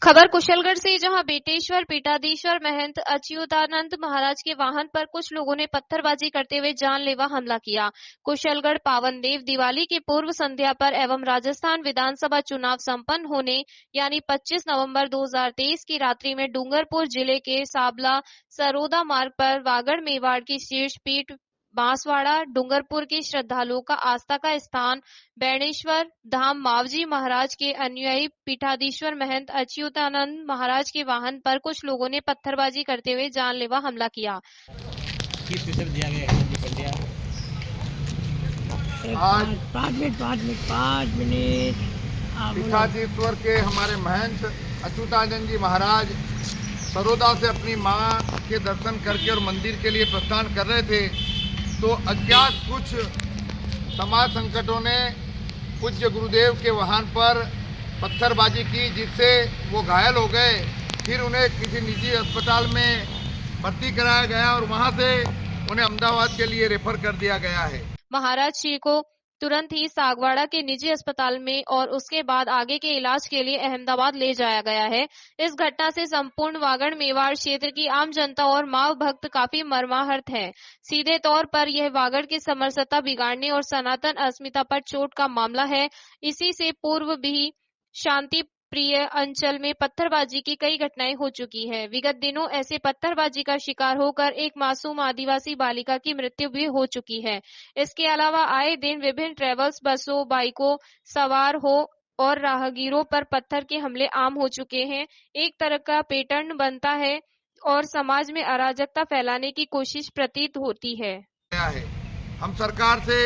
खबर कुशलगढ़ से, जहां बेटेश्वर पीठाधीश्वर महंत अच्युतानंद महाराज के वाहन पर कुछ लोगों ने पत्थरबाजी करते हुए जानलेवा हमला किया। कुशलगढ़ पावन देव दिवाली की पूर्व संध्या पर एवं राजस्थान विधानसभा चुनाव संपन्न होने यानी 25 नवंबर 2023 की रात्रि में डूंगरपुर जिले के साबला सरोदा मार्ग पर वागड़ मेवाड़ की शीर्ष पीठ बांसवाड़ा डूंगरपुर के श्रद्धालुओं का आस्था का स्थान बैणेश्वर धाम मावजी महाराज के अनुयायी पीठाधीश्वर महंत अच्युतानंद महाराज के वाहन पर कुछ लोगों ने पत्थरबाजी करते हुए जानलेवा हमला किया। आज 5 मिनट पीठाधीश्वर के हमारे महंत अच्युतानंद जी महाराज सरोदा से अपनी मां के दर्शन करके और मंदिर के लिए प्रस्थान कर रहे थे, तो अज्ञात कुछ समाज संकटों ने पूज्य गुरुदेव के वाहन पर पत्थरबाजी की, जिससे वो घायल हो गए। फिर उन्हें किसी निजी अस्पताल में भर्ती कराया गया और वहां से उन्हें अहमदाबाद के लिए रेफर कर दिया गया है। महाराज श्री को तुरंत ही सागवाड़ा के निजी अस्पताल में और उसके बाद आगे के इलाज के लिए अहमदाबाद ले जाया गया है। इस घटना से संपूर्ण वागड़ मेवाड़ क्षेत्र की आम जनता और माव भक्त काफी मर्माहत है। सीधे तौर पर यह वागड़ की समरसता बिगाड़ने और सनातन अस्मिता पर चोट का मामला है। इसी से पूर्व भी शांति प्रिय अंचल में पत्थरबाजी की कई घटनाएं हो चुकी है। विगत दिनों ऐसे पत्थरबाजी का शिकार होकर एक मासूम आदिवासी बालिका की मृत्यु भी हो चुकी है। इसके अलावा आए दिन विभिन्न ट्रेवल्स बसों बाइकों सवार हो और राहगीरों पर पत्थर के हमले आम हो चुके हैं। एक तरह का पैटर्न बनता है और समाज में अराजकता फैलाने की कोशिश प्रतीत होती है। हम सरकार से,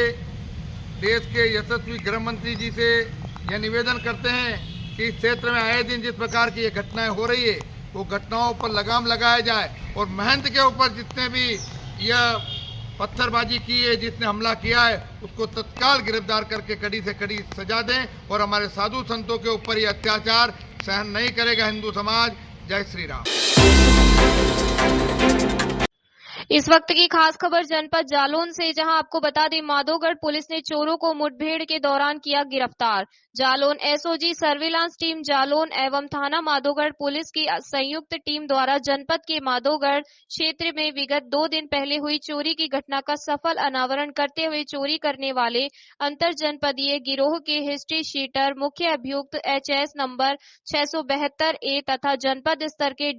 देश के यशस्वी गृह मंत्री जी से यह निवेदन करते हैं कि इस क्षेत्र में आए दिन जिस प्रकार की ये घटनाएं हो रही है, वो घटनाओं पर लगाम लगाया जाए और महंत के ऊपर जितने भी यह पत्थरबाजी की है, जिसने हमला किया है, उसको तत्काल गिरफ्तार करके कड़ी से कड़ी सजा दें और हमारे साधु संतों के ऊपर ये अत्याचार सहन नहीं करेगा हिंदू समाज। जय श्री राम। इस वक्त की खास खबर जनपद जालौन से, जहां आपको बता दें माधोगढ़ पुलिस ने चोरों को मुठभेड़ के दौरान किया गिरफ्तार। Jalaun SOG surveillance team Jalaun एवं थाना माधोगढ़ पुलिस की संयुक्त टीम द्वारा जनपद के माधोगढ़ क्षेत्र में विगत 2 दिन पहले हुई चोरी की घटना का सफल अनावरण करते हुए चोरी करने वाले अंतर जनपदीय गिरोह के हिस्ट्री शीटर मुख्य अभियुक्त HS नंबर 672A तथा जनपद स्तर के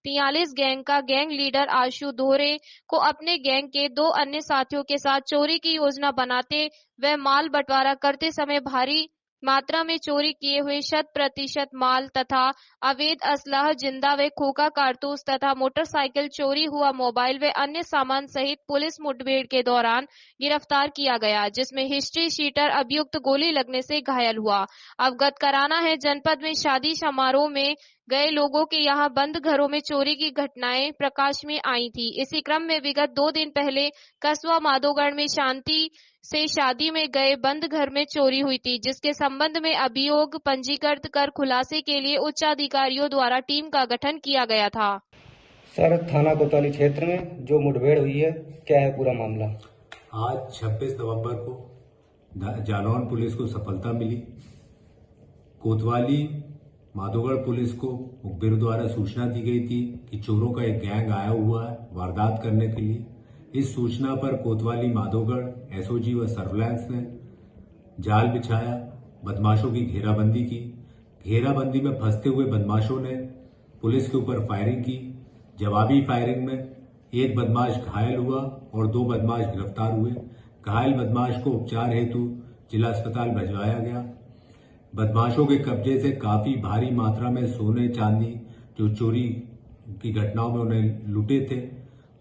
D43 गैंग का गैंग लीडर आशु दोहरे को अपने गैंग के 2 अन्य साथियों के साथ चोरी की योजना बनाते व माल बंटवारा करते समय भारी मात्रा में चोरी किए हुए 100% माल तथा अवैध असलाह जिंदा व खोखा कारतूस तथा मोटरसाइकिल, चोरी हुआ मोबाइल व अन्य सामान सहित पुलिस मुठभेड़ के दौरान गिरफ्तार किया गया, जिसमें हिस्ट्री शीटर अभियुक्त गोली लगने से घायल हुआ। अवगत कराना है, जनपद में शादी समारोह में गए लोगों के यहां बंद घरों में चोरी की घटनाएं प्रकाश में आई थी। इसी क्रम में विगत 2 दिन पहले कस्बा माधोगढ़ में शांति से शादी में गए बंद घर में चोरी हुई थी, जिसके संबंध में अभियोग पंजीकृत कर खुलासे के लिए उच्च अधिकारियों द्वारा टीम का गठन किया गया था। सर, थाना कोतवाली क्षेत्र में जो मुठभेड़ हुई है, क्या है पूरा मामला? आज 26 नवंबर को जालौन पुलिस को सफलता मिली। कोतवाली माधोगढ़ पुलिस को मुखबिर द्वारा सूचना दी गई थी कि चोरों का एक गैंग आया हुआ है वारदात करने के लिए। इस सूचना पर कोतवाली माधोगढ़ एसओजी व सर्विलांस ने जाल बिछाया, बदमाशों की घेराबंदी की। घेराबंदी में फंसते हुए बदमाशों ने पुलिस के ऊपर फायरिंग की। जवाबी फायरिंग में एक बदमाश घायल हुआ और 2 बदमाश गिरफ्तार हुए। घायल बदमाश को उपचार हेतु जिला अस्पताल भिजवाया गया। बदमाशों के कब्जे से काफी भारी मात्रा में सोने चांदी जो चोरी की घटनाओं में उन्हें लूटे थे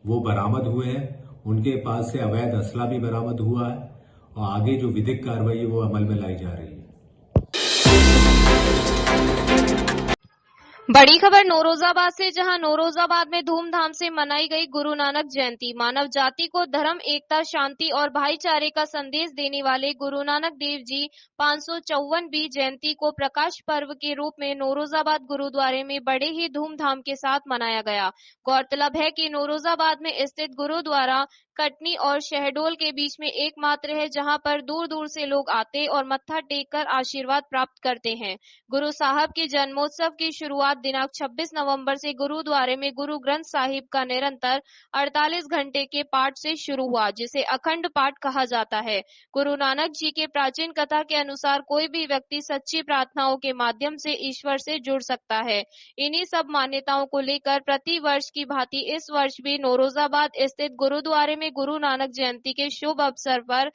वो बरामद हुए हैं। उनके पास से अवैध असला भी बरामद हुआ है और आगे जो विधिक कार्रवाई है वो अमल में लाई जा रही है। बड़ी खबर नौरोजाबाद से, जहां नौरोजाबाद में धूमधाम से मनाई गई गुरु नानक जयंती। मानव जाति को धर्म, एकता, शांति और भाईचारे का संदेश देने वाले गुरु नानक देव जी 554वीं जयंती को प्रकाश पर्व के रूप में नौरोजाबाद गुरुद्वारे में बड़े ही धूमधाम के साथ मनाया गया। गौरतलब है कि नौरोजाबाद में स्थित गुरुद्वारा कटनी और शहडोल के बीच में एकमात्र है, जहां पर दूर दूर से लोग आते और मत्था टेक कर आशीर्वाद प्राप्त करते हैं। गुरु साहब के जन्मोत्सव की शुरुआत बाद दिनांक 26 नवंबर से गुरुद्वारे में गुरु ग्रंथ साहिब का निरंतर 48 घंटे के पाठ से शुरू हुआ, जिसे अखंड पाठ कहा जाता है। गुरु नानक जी के प्राचीन कथा के अनुसार कोई भी व्यक्ति सच्ची प्रार्थनाओं के माध्यम से ईश्वर से जुड़ सकता है। इन्हीं सब मान्यताओं को लेकर प्रति वर्ष की भांति इस वर्ष भी नौरोजाबाद स्थित गुरुद्वारे में गुरु नानक जयंती के शुभ अवसर पर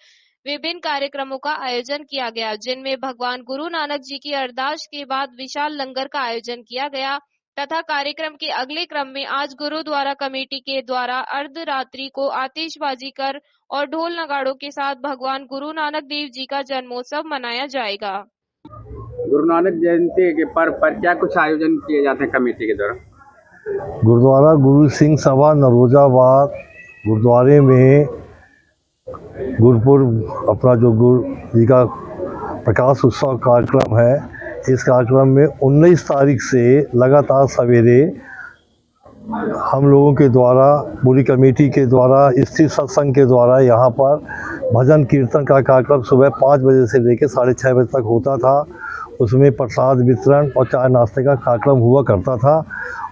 विभिन्न कार्यक्रमों का आयोजन किया गया, जिनमें भगवान गुरु नानक जी की अरदास के बाद विशाल लंगर का आयोजन किया गया तथा कार्यक्रम के अगले क्रम में आज गुरुद्वारा कमेटी के द्वारा अर्धरात्रि को आतिशबाजी कर और ढोल नगाड़ों के साथ भगवान गुरु नानक देव जी का जन्मोत्सव मनाया जाएगा। गुरु नानक जयंती के पर्व पर क्या कुछ आयोजन किए जाते हैं कमेटी के द्वारा? गुरुद्वारा गुरु सिंह सभा नरोजाबाद गुरुद्वारे में गुरुपुरब अपना जो गुरु जी का प्रकाश उत्सव कार्यक्रम है, इस कार्यक्रम में 19 तारीख से लगातार सवेरे हम लोगों के द्वारा, पूरी कमेटी के द्वारा, स्थित सत्संग के द्वारा यहाँ पर भजन कीर्तन का कार्यक्रम सुबह 5 बजे से लेकर 6:30 बजे तक होता था। उसमें प्रसाद वितरण और चाय नाश्ते का कार्यक्रम हुआ करता था।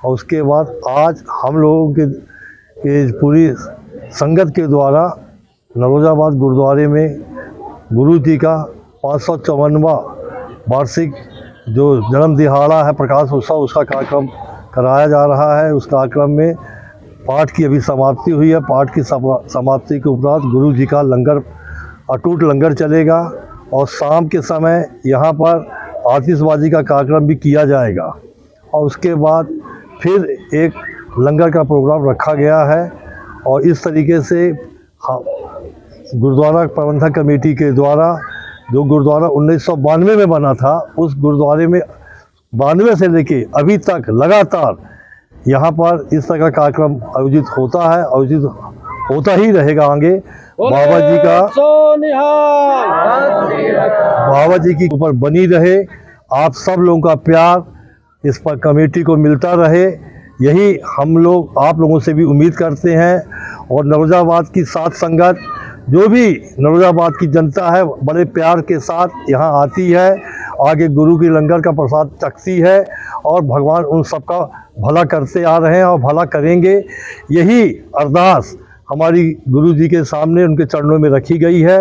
और उसके बाद आज हम लोगों के पूरी संगत के द्वारा नरोजाबाद गुरुद्वारे में गुरु जी का 554वां वार्षिक जो जन्म दिहाड़ा है, प्रकाश उत्सव, उसका कार्यक्रम कराया जा रहा है। उस कार्यक्रम में पाठ की अभी समाप्ति हुई है। पाठ की समाप्ति के उपरांत गुरु जी का लंगर, अटूट लंगर चलेगा और शाम के समय यहाँ पर आतिशबाजी का कार्यक्रम भी किया जाएगा। और उसके बाद फिर एक लंगर का प्रोग्राम रखा गया है। और इस तरीके से गुरुद्वारा प्रबंधक कमेटी के द्वारा जो गुरुद्वारा 1992 में बना था, उस गुरुद्वारे में 92 से लेके अभी तक लगातार यहाँ पर इस तरह का कार्यक्रम आयोजित होता है, आयोजित होता ही रहेगा आगे। बाबा जी की ऊपर बनी रहे, आप सब लोगों का प्यार इस पर कमेटी को मिलता रहे, यही हम लोग आप लोगों से भी उम्मीद करते हैं। और नरोजाबाद की साथ संगत, जो भी नरोजाबाद की जनता है, बड़े प्यार के साथ यहाँ आती है, आगे गुरु की लंगर का प्रसाद चखती है और भगवान उन सबका भला करते आ रहे हैं और भला करेंगे। यही अरदास हमारी गुरु जी के सामने उनके चरणों में रखी गई है।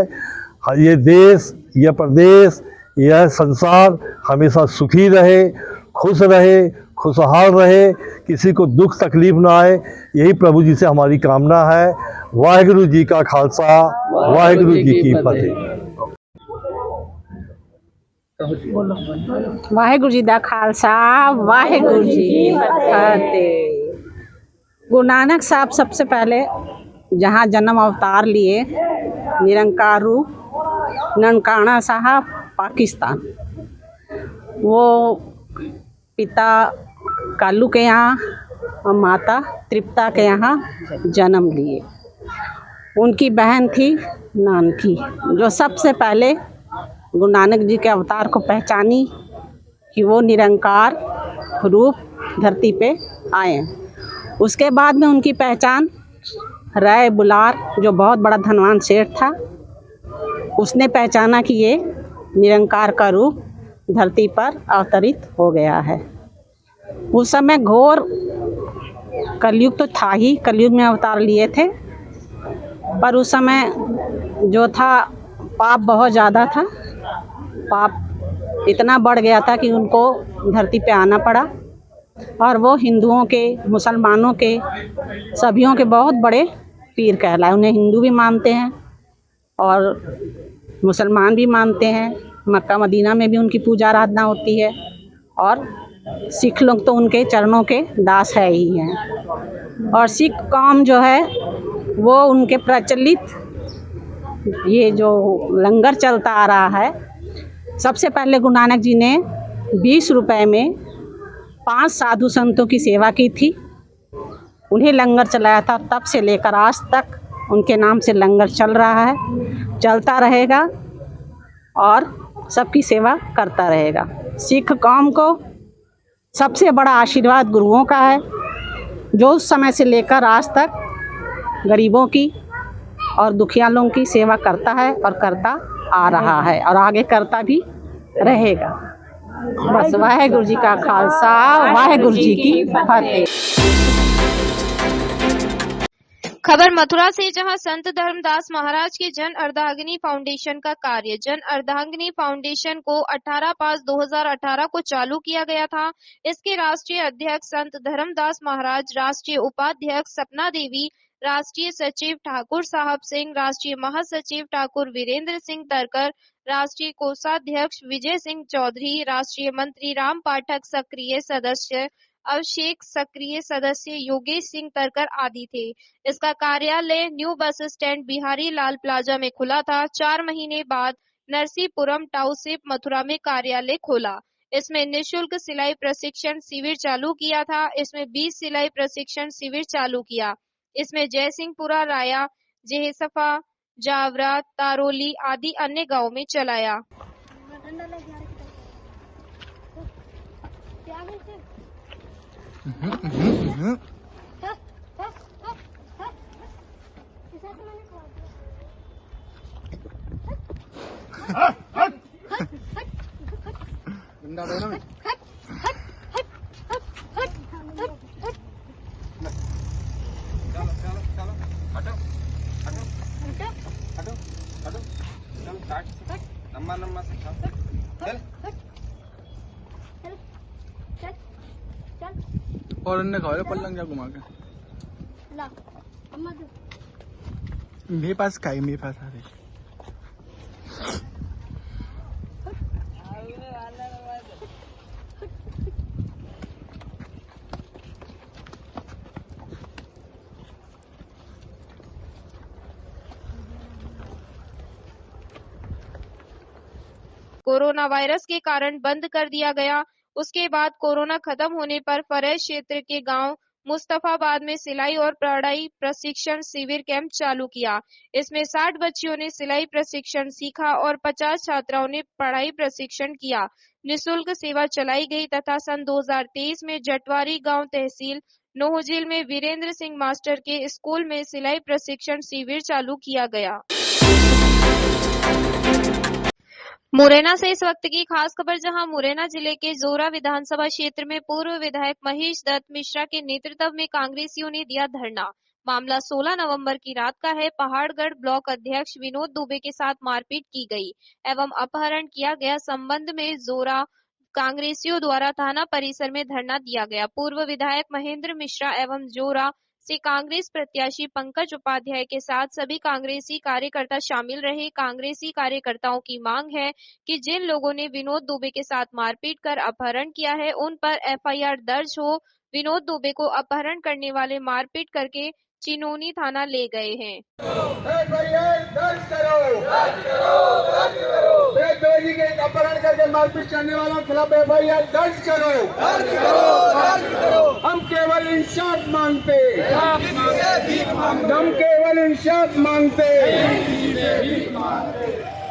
ये देश, यह प्रदेश, यह संसार हमेशा सुखी रहे, खुश रहे, खुशहाल रहे, किसी को दुख तकलीफ ना आए, यही प्रभु जी से हमारी कामना है। वाहिगुरु जी का खालसा, वाहिगुरु जी की फतेह। वाहिगुरु जी दा खालसा, वाहिगुरु जी की फतेह। गुरु नानक साहब सबसे पहले जहाँ जन्म अवतार लिए, निरंकार रूप ननकाना साहब, पाकिस्तान। वो पिता कालू के यहाँ और माता तृप्ता के यहाँ जन्म लिए। उनकी बहन थी नानकी, जो सबसे पहले गुरु नानक जी के अवतार को पहचानी कि वो निरंकार रूप धरती पे आए। उसके बाद में उनकी पहचान राय बुलार, जो बहुत बड़ा धनवान सेठ था, उसने पहचाना कि ये निरंकार का रूप धरती पर अवतरित हो गया है। उस समय घोर कलयुग तो था ही, कलयुग में अवतार लिए थे, पर उस समय जो था पाप बहुत ज़्यादा था। पाप इतना बढ़ गया था कि उनको धरती पे आना पड़ा। और वो हिंदुओं के, मुसलमानों के, सभियों के बहुत बड़े पीर कहलाए। उन्हें हिंदू भी मानते हैं और मुसलमान भी मानते हैं। मक्का मदीना में भी उनकी पूजा आराधना होती है और सिख लोग तो उनके चरणों के दास है ही हैं। और सिख कौम जो है वो उनके प्रचलित ये जो लंगर चलता आ रहा है, सबसे पहले गुरु नानक जी ने 20 रुपए में 5 साधु संतों की सेवा की थी, उन्हें लंगर चलाया था। तब से लेकर आज तक उनके नाम से लंगर चल रहा है, चलता रहेगा और सबकी सेवा करता रहेगा। सिख कौम को सबसे बड़ा आशीर्वाद गुरुओं का है, जो उस समय से लेकर आज तक गरीबों की और दुखिया लोगों की सेवा करता है और करता आ रहा है और आगे करता भी रहेगा। बस वाहेगुरु जी का खालसा वाहेगुरु जी की फतेह। खबर मथुरा से, जहां संत धर्मदास महाराज के जन अर्धांगिनी फाउंडेशन का कार्य। जन अर्धांगिनी फाउंडेशन को 18/5/2018 को चालू किया गया था। इसके राष्ट्रीय अध्यक्ष संत धर्मदास महाराज, राष्ट्रीय उपाध्यक्ष सपना देवी, राष्ट्रीय सचिव ठाकुर साहब सिंह, राष्ट्रीय महासचिव ठाकुर वीरेंद्र सिंह तरकर, राष्ट्रीय कोषाध्यक्ष विजय सिंह चौधरी, राष्ट्रीय मंत्री राम पाठक, सक्रिय सदस्य अभिषेक, सक्रिय सदस्य योगेश सिंह तरकर आदि थे। इसका कार्यालय न्यू बस स्टैंड बिहारी लाल प्लाजा में खुला था। 4 महीने बाद नरसीपुरम टाउनशिप मथुरा में कार्यालय खोला। इसमें निःशुल्क सिलाई प्रशिक्षण शिविर चालू किया था। इसमें 20 सिलाई प्रशिक्षण शिविर चालू किया। इसमें जयसिंहपुरा, राया, जेहसफा, जावरा, तारोली आदि अन्य गांवों में चलाया। और अन्य खाओ पल्लंग जा घुमा के मेरे पास खाई मेरे पास आ रही। कोरोना वायरस के कारण बंद कर दिया गया। उसके बाद कोरोना खत्म होने पर फरेज क्षेत्र के गांव मुस्तफाबाद में सिलाई और पढ़ाई प्रशिक्षण शिविर कैंप चालू किया। इसमें 60 बच्चियों ने सिलाई प्रशिक्षण सीखा और 50 छात्राओं ने पढ़ाई प्रशिक्षण किया। निःशुल्क सेवा चलाई गई तथा सन 2023 में जटवारी गांव तहसील नोहजिल में वीरेंद्र सिंह मास्टर के स्कूल में सिलाई प्रशिक्षण शिविर चालू किया गया। मुरैना से इस वक्त की खास खबर, जहां मुरैना जिले के जोरा विधानसभा क्षेत्र में पूर्व विधायक महेश दत्त मिश्रा के नेतृत्व में कांग्रेसियों ने दिया धरना। मामला 16 नवंबर की रात का है। पहाड़गढ़ ब्लॉक अध्यक्ष विनोद दुबे के साथ मारपीट की गई एवं अपहरण किया गया। संबंध में जोरा कांग्रेसियों द्वारा थाना परिसर में धरना दिया गया। पूर्व विधायक महेंद्र मिश्रा एवं जोरा से कांग्रेस प्रत्याशी पंकज उपाध्याय के साथ सभी कांग्रेसी कार्यकर्ता शामिल रहे। कांग्रेसी कार्यकर्ताओं की मांग है कि जिन लोगों ने विनोद दुबे के साथ मारपीट कर अपहरण किया है उन पर एफआईआर दर्ज हो। विनोद दुबे को अपहरण करने वाले मारपीट करके चिनोनी थाना ले गए हैं। अपहरण करके मारपीट करने वालों के खिलाफ एफआईआर दर्ज करो। हम केवल इंसाफ मांगते, हम केवल इंसाफ मांगते।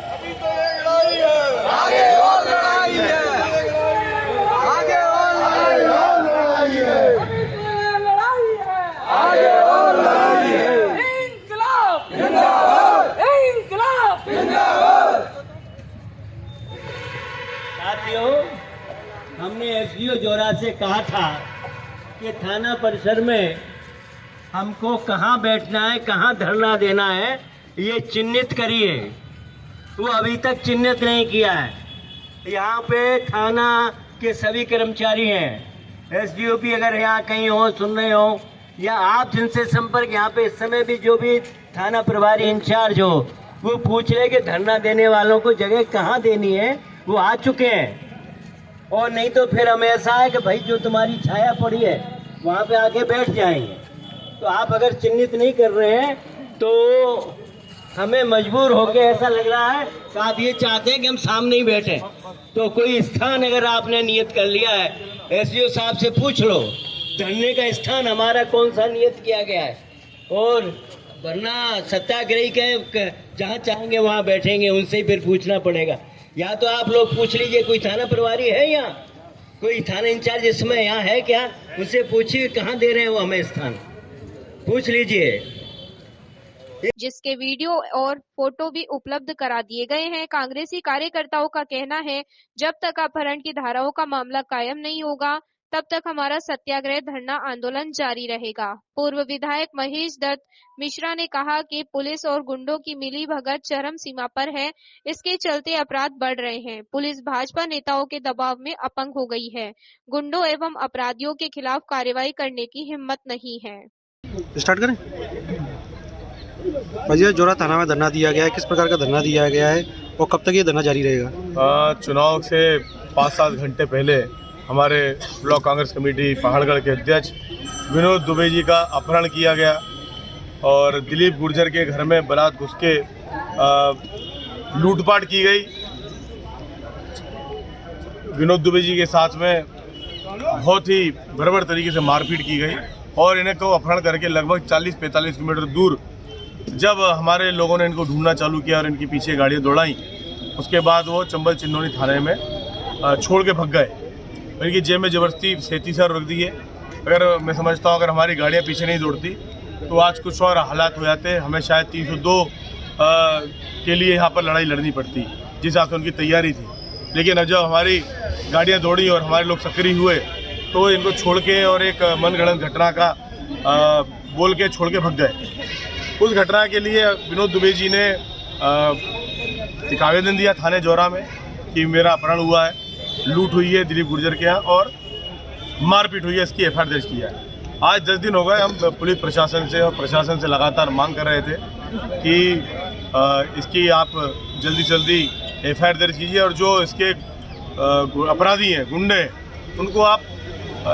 अभी तो लड़ाई है, आगे और लड़ाई है, आगे और लड़ाई है, आगे और लड़ाई है। इंकलाब जिंदाबाद, इंकलाब जिंदाबाद। साथियों, हमने एसडीओ जोरा से कहा था कि थाना परिसर में हमको कहाँ बैठना है, कहाँ धरना देना है, ये चिन्हित करिए। वो अभी तक चिन्हित नहीं किया है। यहाँ पे थाना के सभी कर्मचारी हैं। एसडीओ भी अगर यहाँ कहीं हो, सुन रहे हो, या आप जिनसे संपर्क यहाँ पे इस समय भी जो भी थाना प्रभारी इंचार्ज हो वो पूछ ले कि धरना देने वालों को जगह कहाँ देनी है। वो आ चुके हैं। और नहीं तो फिर हमें ऐसा है कि भाई जो तुम्हारी छाया पड़ी है वहाँ पे आके बैठ जाएंगे। तो आप अगर चिन्हित नहीं कर रहे हैं तो हमें मजबूर होके ऐसा लग रहा है कि आप ये चाहते हैं कि हम सामने ही बैठे। तो कोई स्थान अगर आपने नियत कर लिया है, एसडीओ साहब से पूछ लो धरने का स्थान हमारा कौन सा नियत किया गया है। और वरना सत्याग्रही के जहाँ चाहेंगे वहाँ बैठेंगे, उनसे ही फिर पूछना पड़ेगा। या तो आप लोग पूछ लीजिए कोई थाना प्रभारी है यहाँ, कोई थाना इंचार्ज इस समय यहाँ है क्या, उससे पूछिए कहाँ दे रहे हैं वो हमें स्थान, पूछ लीजिए। जिसके वीडियो और फोटो भी उपलब्ध करा दिए गए हैं। कांग्रेसी कार्यकर्ताओं का कहना है, जब तक अपहरण की धाराओं का मामला कायम नहीं होगा तब तक हमारा सत्याग्रह धरना आंदोलन जारी रहेगा। पूर्व विधायक महेश दत्त मिश्रा ने कहा कि पुलिस और गुंडों की मिलीभगत चरम सीमा पर है, इसके चलते अपराध बढ़ रहे हैं। पुलिस भाजपा नेताओं के दबाव में अपंग हो गई है। गुंडों एवं अपराधियों के खिलाफ कार्रवाई करने की हिम्मत नहीं है। स्टार्ट करें। मजीरा जोरा थाना में धरना दिया गया है, किस प्रकार का धरना दिया गया है और कब तक ये धरना जारी रहेगा? चुनाव से 5-7 घंटे पहले हमारे ब्लॉक कांग्रेस कमेटी पहाड़गढ़ के अध्यक्ष विनोद दुबे जी का अपहरण किया गया और दिलीप गुर्जर के घर में बारात घुस के लूटपाट की गई। विनोद दुबे जी के साथ में बहुत ही बर्बर तरीके से मारपीट की गई और इन्हें को अपहरण करके लगभग 40-45 किलोमीटर दूर जब हमारे लोगों ने इनको ढूंढना चालू किया और इनके पीछे गाड़ियाँ दौड़ाई, उसके बाद वो चंबल चिन्नौनी थाने में छोड़ के भग गए। इनकी जेब में ज़बरदस्ती 37 रख दिए। अगर मैं समझता हूँ अगर हमारी गाड़ियाँ पीछे नहीं दौड़ती तो आज कुछ और हालात हो जाते, हमें शायद 302 के लिए यहाँ पर लड़ाई लड़नी पड़ती, जिस हिसाब से उनकी तैयारी थी। लेकिन अब जब हमारी गाड़ियाँ दौड़ी और हमारे लोग सक्रिय हुए तो इनको छोड़ के और एक मनगढ़ंत घटना का बोल के छोड़ के भग गए। उस घटना के लिए विनोद दुबे जी ने एक आवेदन दिया थाने जोरा में कि मेरा अपहरण हुआ है, लूट हुई है दिलीप गुर्जर के यहाँ और मारपीट हुई है, इसकी एफआईआर दर्ज किया है। आज 10 दिन हो गए हम पुलिस प्रशासन से और प्रशासन से लगातार मांग कर रहे थे कि इसकी आप जल्दी से जल्दी एफआईआर दर्ज कीजिए और जो इसके अपराधी हैं, गुंडे, उनको आप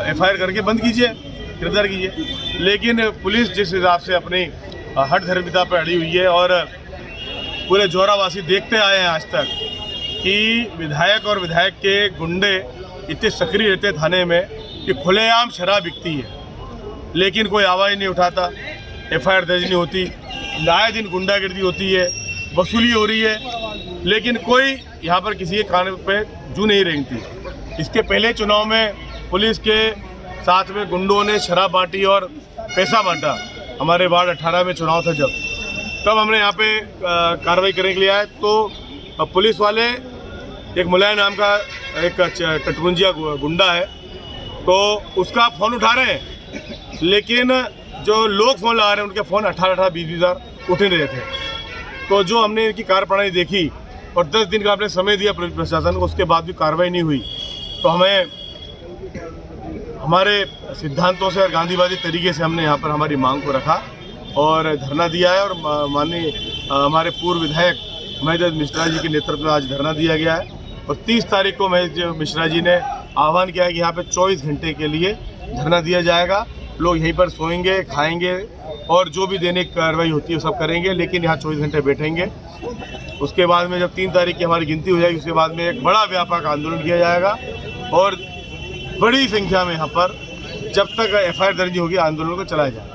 एफआईआर करके बंद कीजिए, गिरफ्तार कीजिए। लेकिन पुलिस जिस हिसाब से अपनी हठ धर्मिता पर अड़ी हुई है और पूरे जोरावासी देखते आए हैं आज तक कि विधायक और विधायक के गुंडे इतने सक्रिय रहते थाने में कि खुलेआम शराब बिकती है, लेकिन कोई आवाज़ नहीं उठाता, एफआईआर दर्ज नहीं होती, आए दिन गुंडागिर्दी होती है, वसूली हो रही है, लेकिन कोई यहाँ पर किसी के कान पे जू नहीं रेंगती। इसके पहले चुनाव में पुलिस के साथ में गुंडों ने शराब बांटी और पैसा बांटा। हमारे वार्ड 18 में चुनाव था जब, तब हमने यहाँ पे कार्रवाई करने के लिए आए तो पुलिस वाले, एक मुलायम नाम का एक टटमुंजिया गुंडा है, तो उसका फ़ोन उठा रहे हैं, लेकिन जो लोग फ़ोन लगा रहे हैं उनके फ़ोन 18-20 हज़ार उठ नहीं रहे थे। तो जो हमने इनकी कार्यप्रणाली देखी और 10 दिन का आपने समय दिया पुलिस प्रशासन को, उसके बाद भी कार्रवाई नहीं हुई, तो हमें हमारे सिद्धांतों से और गांधीवादी तरीके से हमने यहाँ पर हमारी मांग को रखा और धरना दिया है। और माननीय हमारे पूर्व विधायक महेश मिश्रा जी के नेतृत्व में आज धरना दिया गया है और 30 तारीख को महेश मिश्रा जी ने आह्वान किया है कि यहाँ पे 24 घंटे के लिए धरना दिया जाएगा। लोग यहीं पर सोएंगे, खाएंगे और जो भी दैनिक कार्रवाई होती है वो सब करेंगे, लेकिन यहाँ 24 घंटे बैठेंगे। उसके बाद में जब 3 तारीख की हमारी गिनती हो जाएगी, उसके बाद में एक बड़ा व्यापक आंदोलन किया जाएगा और बड़ी संख्या में यहाँ पर जब तक एफआईआर दर्ज होगी आंदोलन को चलाया जाएगा।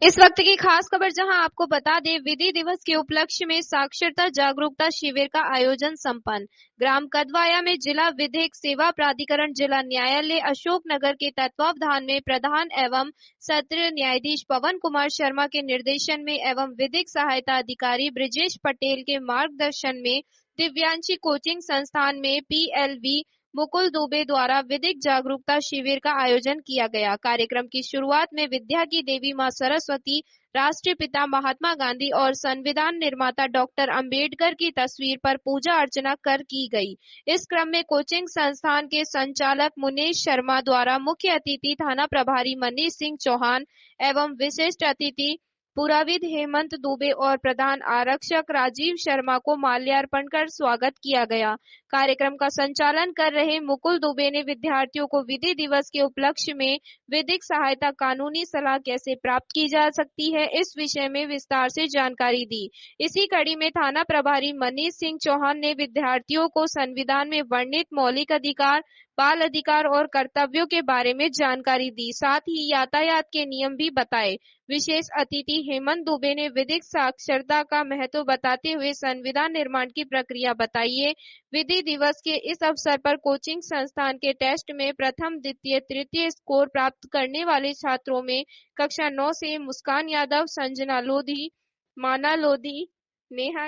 इस वक्त की खास खबर, जहां आपको बता दें, विधि दिवस के उपलक्ष्य में साक्षरता जागरूकता शिविर का आयोजन संपन्न। ग्राम कदवाया में जिला विधिक सेवा प्राधिकरण जिला न्यायालय अशोकनगर के तत्वावधान में प्रधान एवं सत्र न्यायाधीश पवन कुमार शर्मा के निर्देशन में एवं विधिक सहायता अधिकारी ब्रिजेश पटेल के मार्गदर्शन में दिव्यांशी कोचिंग संस्थान में PLV मुकुल दुबे द्वारा विधिक जागरूकता शिविर का आयोजन किया गया। कार्यक्रम की शुरुआत में विद्या की देवी मां सरस्वती, राष्ट्रीय पिता महात्मा गांधी और संविधान निर्माता डॉक्टर अंबेडकर की तस्वीर पर पूजा अर्चना कर की गई। इस क्रम में कोचिंग संस्थान के संचालक मुनेश शर्मा द्वारा मुख्य अतिथि थाना प्रभारी मनीष सिंह चौहान एवं विशिष्ट अतिथि पुराविद हेमंत दुबे और प्रधान आरक्षक राजीव शर्मा को माल्यार्पण कर स्वागत किया गया। कार्यक्रम का संचालन कर रहे मुकुल दुबे ने विद्यार्थियों को विधि दिवस के उपलक्ष्य में विधिक सहायता कानूनी सलाह कैसे प्राप्त की जा सकती है, इस विषय में विस्तार से जानकारी दी। इसी कड़ी में थाना प्रभारी मनीष सिंह चौहान ने विद्यार्थियों को संविधान में वर्णित मौलिक अधिकार, बाल अधिकार और कर्तव्यों के बारे में जानकारी दी। साथ ही यातायात के नियम भी बताए। विशेष अतिथि हेमंत दुबे ने विधिक साक्षरता का महत्व बताते हुए संविधान निर्माण की प्रक्रिया बताई है। विधि दिवस के इस अवसर पर कोचिंग संस्थान के टेस्ट में प्रथम, द्वितीय, तृतीय स्कोर प्राप्त करने वाले छात्रों में कक्षा 9 से मुस्कान यादव, संजना लोधी, माना लोधी, नेहा